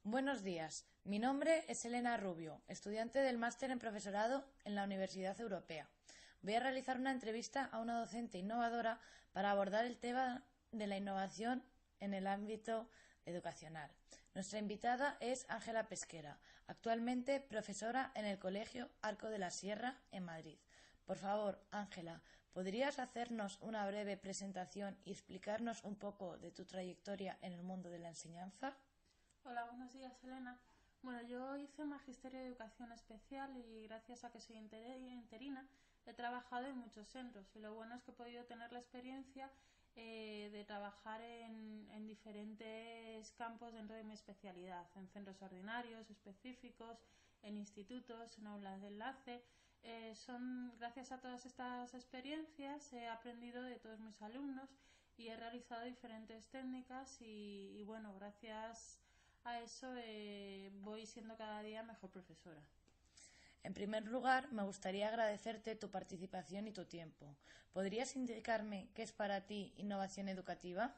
Buenos días, mi nombre es Elena Rubio, estudiante del máster en profesorado en la Universidad Europea. Voy a realizar una entrevista a una docente innovadora para abordar el tema de la innovación en el ámbito educacional. Nuestra invitada es Ángela Pesquera, actualmente profesora en el Colegio Arco de la Sierra en Madrid. Por favor, Ángela, ¿podrías hacernos una breve presentación y explicarnos un poco de tu trayectoria en el mundo de la enseñanza? Hola, buenos días, Elena. Bueno, yo hice Magisterio de Educación Especial y gracias a que soy interina he trabajado en muchos centros y lo bueno es que he podido tener la experiencia de trabajar en diferentes campos dentro de mi especialidad, en centros ordinarios, específicos, en institutos, en aulas de enlace. Gracias a todas estas experiencias he aprendido de todos mis alumnos y he realizado diferentes técnicas y bueno, gracias a eso voy siendo cada día mejor profesora. En primer lugar, me gustaría agradecerte tu participación y tu tiempo. ¿Podrías indicarme qué es para ti innovación educativa?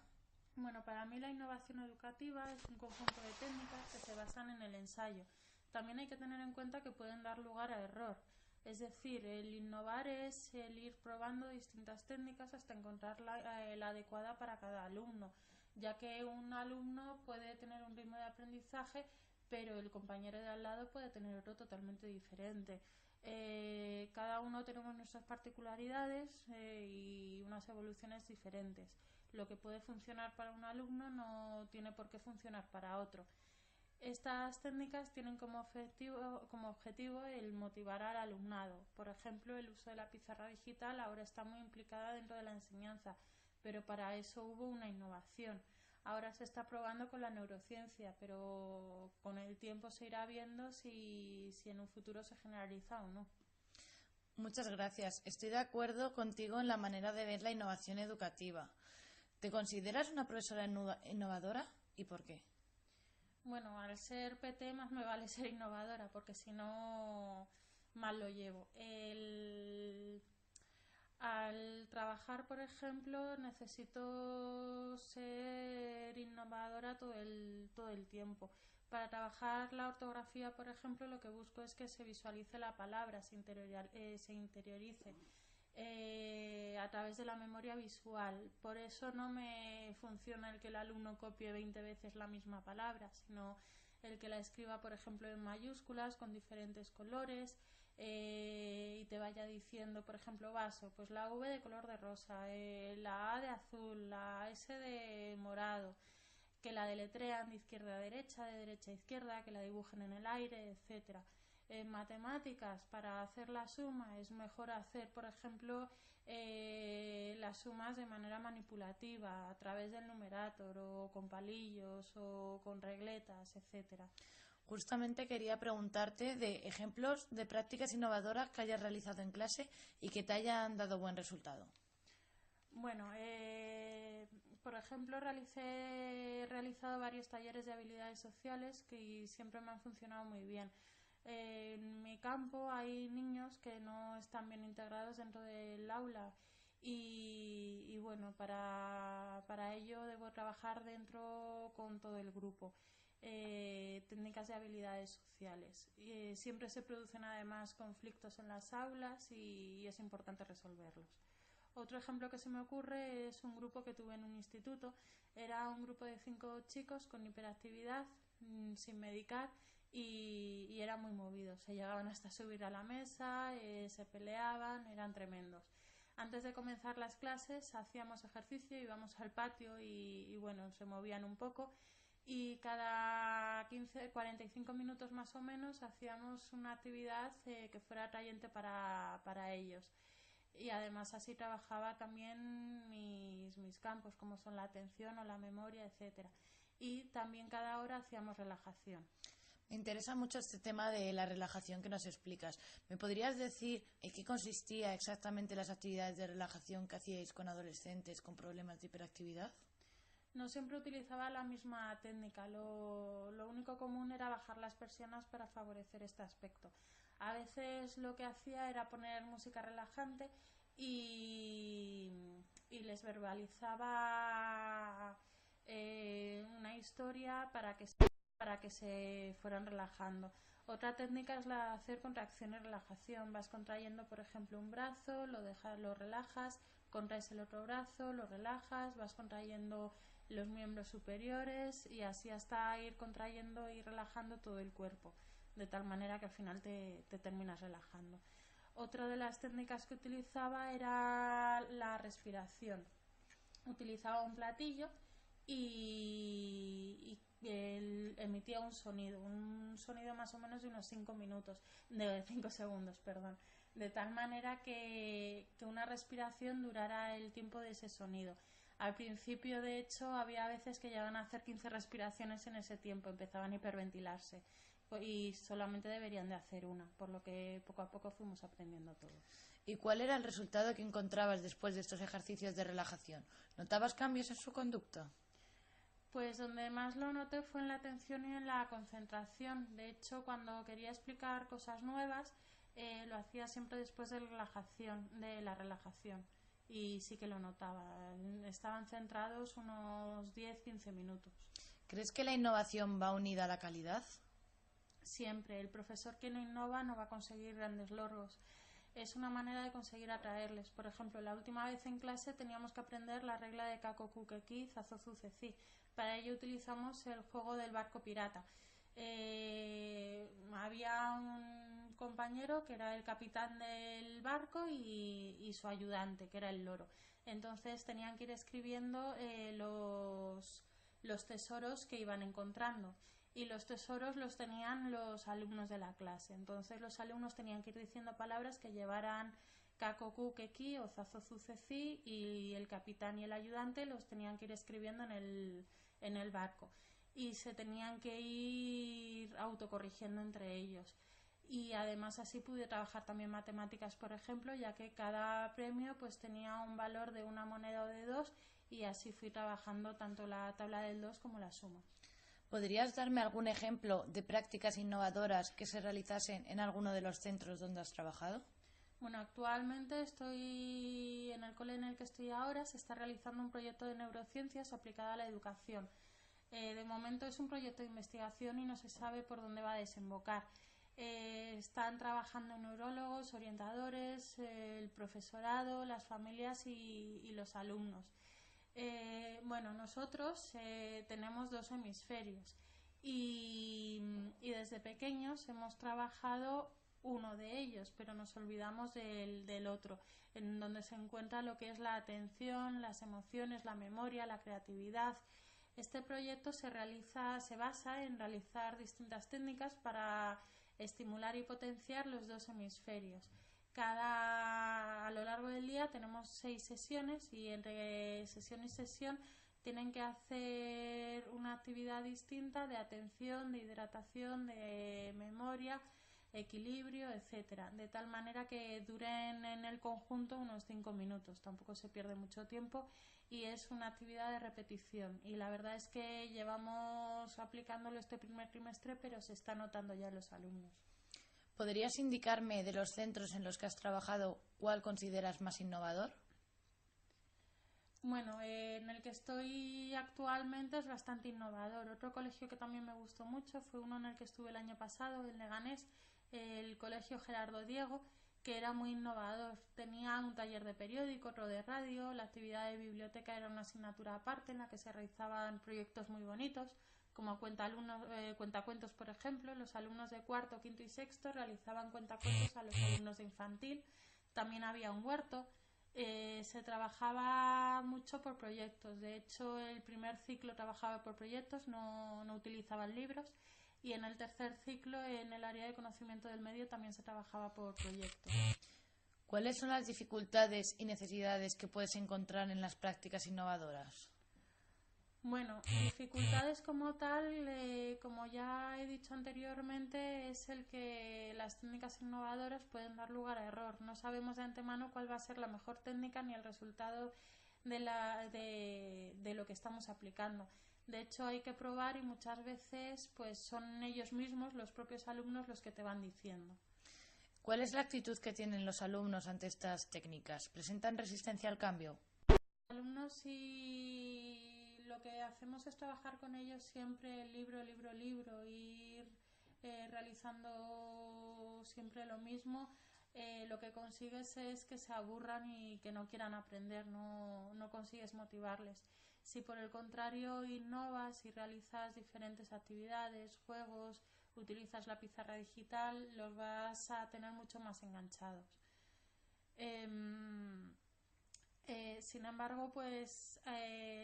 Bueno, para mí la innovación educativa es un conjunto de técnicas que se basan en el ensayo. También hay que tener en cuenta que pueden dar lugar a error. Es decir, el innovar es el ir probando distintas técnicas hasta encontrar la adecuada para cada alumno, ya que un alumno puede tener un ritmo de aprendizaje, pero el compañero de al lado puede tener otro totalmente diferente. Cada uno tenemos nuestras particularidades y unas evoluciones diferentes. Lo que puede funcionar para un alumno no tiene por qué funcionar para otro. Estas técnicas tienen como objetivo el motivar al alumnado. Por ejemplo, el uso de la pizarra digital ahora está muy implicada dentro de la enseñanza, pero para eso hubo una innovación. Ahora se está probando con la neurociencia, pero con el tiempo se irá viendo si en un futuro se generaliza o no. Muchas gracias. Estoy de acuerdo contigo en la manera de ver la innovación educativa. ¿Te consideras una profesora innovadora y por qué? Bueno, al ser PT más me vale ser innovadora, porque si no, mal lo llevo. Al trabajar, por ejemplo, necesito ser innovadora todo el tiempo. Para trabajar la ortografía, por ejemplo, lo que busco es que se visualice la palabra, se interiorice a través de la memoria visual. Por eso no me funciona el que el alumno copie 20 veces la misma palabra, sino el que la escriba, por ejemplo, en mayúsculas con diferentes colores y te vaya diciendo, por ejemplo, vaso, pues la V de color de rosa, la A de azul, la S de morado, que la deletrean de izquierda a derecha, de derecha a izquierda, que la dibujen en el aire, etcétera. En matemáticas, para hacer la suma, es mejor hacer, por ejemplo, las sumas de manera manipulativa, a través del numerator, o con palillos, o con regletas, etcétera. Justamente quería preguntarte de ejemplos de prácticas innovadoras que hayas realizado en clase y que te hayan dado buen resultado. Bueno, por ejemplo, he realizado varios talleres de habilidades sociales que siempre me han funcionado muy bien. En mi campo hay niños que no están bien integrados dentro del aula y bueno, para ello debo trabajar dentro con todo el grupo. Técnicas de habilidades sociales. Siempre se producen además conflictos en las aulas y es importante resolverlos. Otro ejemplo que se me ocurre es un grupo que tuve en un instituto. Era un grupo de 5 chicos con hiperactividad, sin medicar, y eran muy movidos. Se llegaban hasta subir a la mesa, se peleaban, eran tremendos. Antes de comenzar las clases hacíamos ejercicio, íbamos al patio y bueno, se movían un poco y cada 45 minutos más o menos hacíamos una actividad que fuera atrayente para ellos. Y además así trabajaba también mis campos, como son la atención o la memoria, etcétera. Y también cada hora hacíamos relajación. Me interesa mucho este tema de la relajación que nos explicas. ¿Me podrías decir en qué consistía exactamente las actividades de relajación que hacíais con adolescentes con problemas de hiperactividad? No siempre utilizaba la misma técnica, lo único común era bajar las persianas para favorecer este aspecto. A veces lo que hacía era poner música relajante y, y les verbalizaba una historia para que para que se fueran relajando. Otra técnica es la de hacer contracción y relajación. Vas contrayendo, por ejemplo, un brazo, lo relajas, contraes el otro brazo, lo relajas, vas contrayendo los miembros superiores y así hasta ir contrayendo y relajando todo el cuerpo, de tal manera que al final te terminas relajando. Otra de las técnicas que utilizaba era la respiración. Utilizaba un platillo y él emitía un sonido más o menos de unos 5 segundos, perdón, de tal manera que una respiración durara el tiempo de ese sonido. Al principio, de hecho, había veces que llegaban a hacer 15 respiraciones en ese tiempo, empezaban a hiperventilarse y solamente deberían de hacer una, por lo que poco a poco fuimos aprendiendo todo. ¿Y cuál era el resultado que encontrabas después de estos ejercicios de relajación? ¿Notabas cambios en su conducta? Pues donde más lo noté fue en la atención y en la concentración. De hecho, cuando quería explicar cosas nuevas, lo hacía siempre después de la relajación. Y sí que lo notaba. Estaban centrados unos 10-15 minutos. ¿Crees que la innovación va unida a la calidad? Siempre. El profesor que no innova no va a conseguir grandes logros. Es una manera de conseguir atraerles. Por ejemplo, la última vez en clase teníamos que aprender la regla de Kakoku Keki, Zazozu Ceci. Para ello utilizamos el juego del barco pirata. Había un compañero que era el capitán del barco y su ayudante, que era el loro. Entonces tenían que ir escribiendo los tesoros que iban encontrando. Y los tesoros los tenían los alumnos de la clase. Entonces los alumnos tenían que ir diciendo palabras que llevaran Kakoku Keki o Zazozu Ceci y el capitán y el ayudante los tenían que ir escribiendo en el barco. Y se tenían que ir autocorrigiendo entre ellos. Y además así pude trabajar también matemáticas, por ejemplo, ya que cada premio pues tenía un valor de una moneda o de dos y así fui trabajando tanto la tabla del 2 como la suma. ¿Podrías darme algún ejemplo de prácticas innovadoras que se realizasen en alguno de los centros donde has trabajado? Bueno, actualmente estoy en el cole en el que estoy ahora, se está realizando un proyecto de neurociencias aplicada a la educación. De momento es un proyecto de investigación y no se sabe por dónde va a desembocar. Están trabajando neurólogos, orientadores, el profesorado, las familias y los alumnos. Bueno, nosotros tenemos 2 hemisferios y desde pequeños hemos trabajado uno de ellos, pero nos olvidamos del otro, en donde se encuentra lo que es la atención, las emociones, la memoria, la creatividad. Este proyecto se basa en realizar distintas técnicas para estimular y potenciar los 2 hemisferios. A lo largo del día tenemos 6 sesiones y entre sesión y sesión tienen que hacer una actividad distinta de atención, de hidratación, de memoria, equilibrio, etcétera, de tal manera que duren en el conjunto unos 5 minutos, tampoco se pierde mucho tiempo y es una actividad de repetición y la verdad es que llevamos aplicándolo este primer trimestre, pero se está notando ya en los alumnos. ¿Podrías indicarme de los centros en los que has trabajado cuál consideras más innovador? Bueno, en el que estoy actualmente es bastante innovador. Otro colegio que también me gustó mucho fue uno en el que estuve el año pasado, en Leganés, el colegio Gerardo Diego, que era muy innovador. Tenía un taller de periódico, otro de radio, la actividad de biblioteca era una asignatura aparte en la que se realizaban proyectos muy bonitos, como cuentacuentos, por ejemplo. Los alumnos de cuarto, quinto y sexto realizaban cuentacuentos a los alumnos de infantil. También había un huerto. Se trabajaba mucho por proyectos. De hecho, el primer ciclo trabajaba por proyectos, no utilizaban libros. Y en el tercer ciclo, en el área de conocimiento del medio, también se trabajaba por proyectos. ¿Cuáles son las dificultades y necesidades que puedes encontrar en las prácticas innovadoras? Bueno, dificultades como tal, como ya he dicho anteriormente, es el que las técnicas innovadoras pueden dar lugar a error. No sabemos de antemano cuál va a ser la mejor técnica ni el resultado de lo que estamos aplicando. De hecho, hay que probar y muchas veces pues son ellos mismos, los propios alumnos, los que te van diciendo. ¿Cuál es la actitud que tienen los alumnos ante estas técnicas? ¿Presentan resistencia al cambio? Los alumnos sí lo lo que hacemos es trabajar con ellos siempre libro, ir realizando siempre lo mismo. Lo que consigues es que se aburran y que no quieran aprender, no consigues motivarles. Si por el contrario innovas y realizas diferentes actividades, juegos, utilizas la pizarra digital, los vas a tener mucho más enganchados. Sin embargo, pues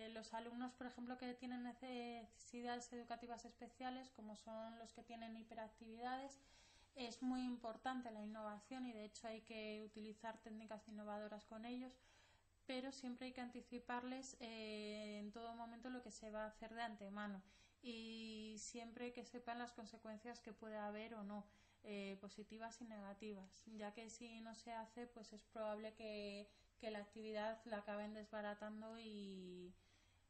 los alumnos, por ejemplo, que tienen necesidades educativas especiales, como son los que tienen hiperactividades, es muy importante la innovación y de hecho hay que utilizar técnicas innovadoras con ellos, pero siempre hay que anticiparles en todo momento lo que se va a hacer de antemano y siempre que sepan las consecuencias que puede haber o no, positivas y negativas, ya que si no se hace, pues es probable que la actividad la acaben desbaratando y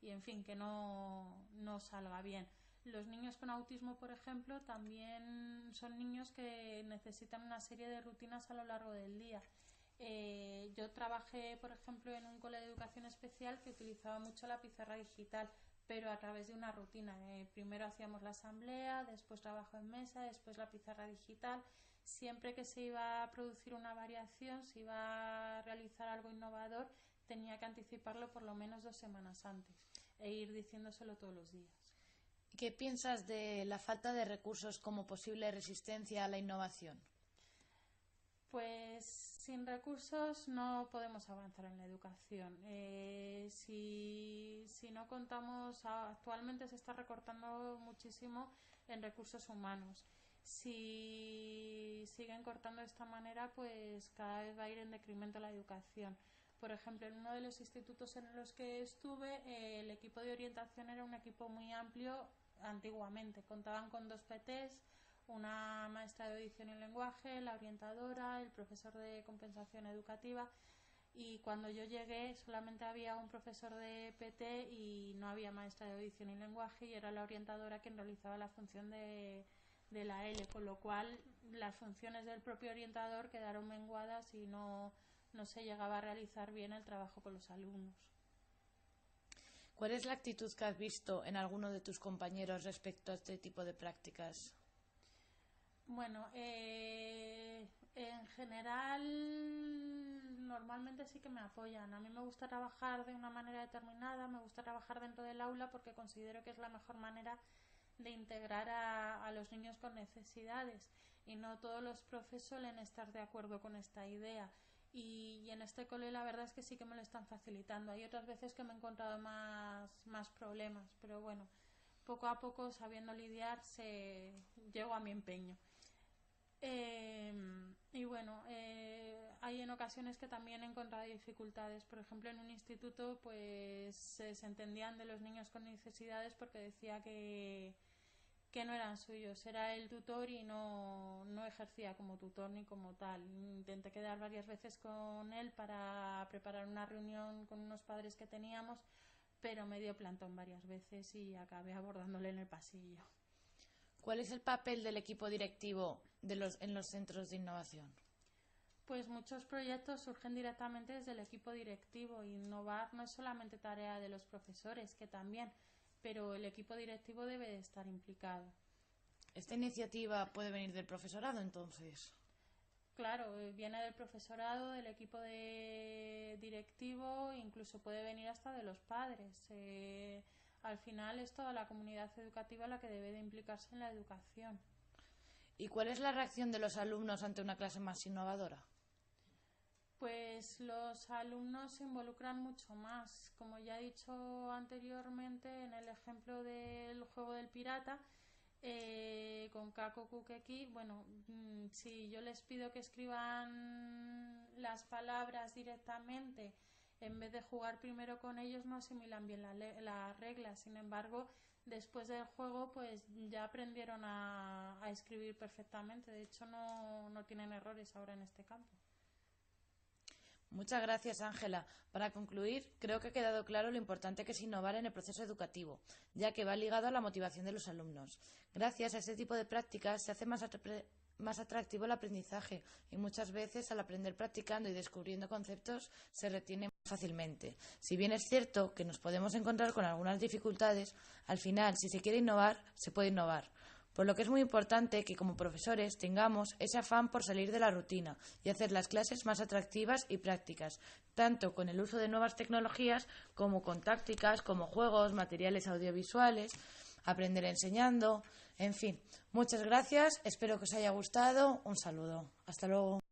en fin, que no salga bien. Los niños con autismo, por ejemplo, también son niños que necesitan una serie de rutinas a lo largo del día. Yo trabajé, por ejemplo, en un cole de educación especial que utilizaba mucho la pizarra digital, pero a través de una rutina. Primero hacíamos la asamblea, después trabajo en mesa, después la pizarra digital. Siempre que se iba a producir una variación, se iba a realizar algo innovador, tenía que anticiparlo por lo menos 2 semanas antes e ir diciéndoselo todos los días. ¿Qué piensas de la falta de recursos como posible resistencia a la innovación? Pues sin recursos no podemos avanzar en la educación. Si no contamos, actualmente se está recortando muchísimo en recursos humanos. Si siguen cortando de esta manera, pues cada vez va a ir en decremento la educación. Por ejemplo, en uno de los institutos en los que estuve, el equipo de orientación era un equipo muy amplio antiguamente. Contaban con 2 PTs, una maestra de audición y lenguaje, la orientadora, el profesor de compensación educativa, y cuando yo llegué solamente había un profesor de PT y no había maestra de audición y lenguaje y era la orientadora quien realizaba la función de la L, con lo cual las funciones del propio orientador quedaron menguadas y no se llegaba a realizar bien el trabajo con los alumnos. ¿Cuál es la actitud que has visto en alguno de tus compañeros respecto a este tipo de prácticas? Bueno, en general normalmente sí que me apoyan. A mí me gusta trabajar de una manera determinada, me gusta trabajar dentro del aula porque considero que es la mejor manera de integrar a los niños con necesidades y no todos los profes suelen estar de acuerdo con esta idea. Y en este cole la verdad es que sí que me lo están facilitando. Hay otras veces que me he encontrado más problemas, pero bueno, poco a poco, sabiendo lidiar, llego a mi empeño. Y bueno, hay en ocasiones que también he encontrado dificultades. Por ejemplo, en un instituto pues se desentendían de los niños con necesidades porque decía que no eran suyos, era el tutor y no ejercía como tutor ni como tal. Intenté quedar varias veces con él para preparar una reunión con unos padres que teníamos, pero me dio plantón varias veces y acabé abordándole en el pasillo. ¿Cuál es el papel del equipo directivo en los centros de innovación? Pues muchos proyectos surgen directamente desde el equipo directivo. Innovar no es solamente tarea de los profesores, que también, pero el equipo directivo debe de estar implicado. ¿Esta iniciativa puede venir del profesorado entonces? Claro, viene del profesorado, del equipo directivo, incluso puede venir hasta de los padres. Al final es toda la comunidad educativa la que debe de implicarse en la educación. ¿Y cuál es la reacción de los alumnos ante una clase más innovadora? Pues los alumnos se involucran mucho más. Como ya he dicho anteriormente, en el ejemplo del juego del pirata, con Kako Kukeki, bueno, si yo les pido que escriban las palabras directamente, en vez de jugar primero con ellos, no asimilan bien las reglas. Sin embargo, después del juego, pues ya aprendieron a escribir perfectamente. De hecho, no tienen errores ahora en este campo. Muchas gracias, Ángela. Para concluir, creo que ha quedado claro lo importante que es innovar en el proceso educativo, ya que va ligado a la motivación de los alumnos. Gracias a este tipo de prácticas se hace más atractivo el aprendizaje y muchas veces al aprender practicando y descubriendo conceptos se retiene más fácilmente. Si bien es cierto que nos podemos encontrar con algunas dificultades, al final, si se quiere innovar, se puede innovar. Por lo que es muy importante que como profesores tengamos ese afán por salir de la rutina y hacer las clases más atractivas y prácticas, tanto con el uso de nuevas tecnologías como con tácticas, como juegos, materiales audiovisuales, aprender enseñando, en fin. Muchas gracias, espero que os haya gustado. Un saludo. Hasta luego.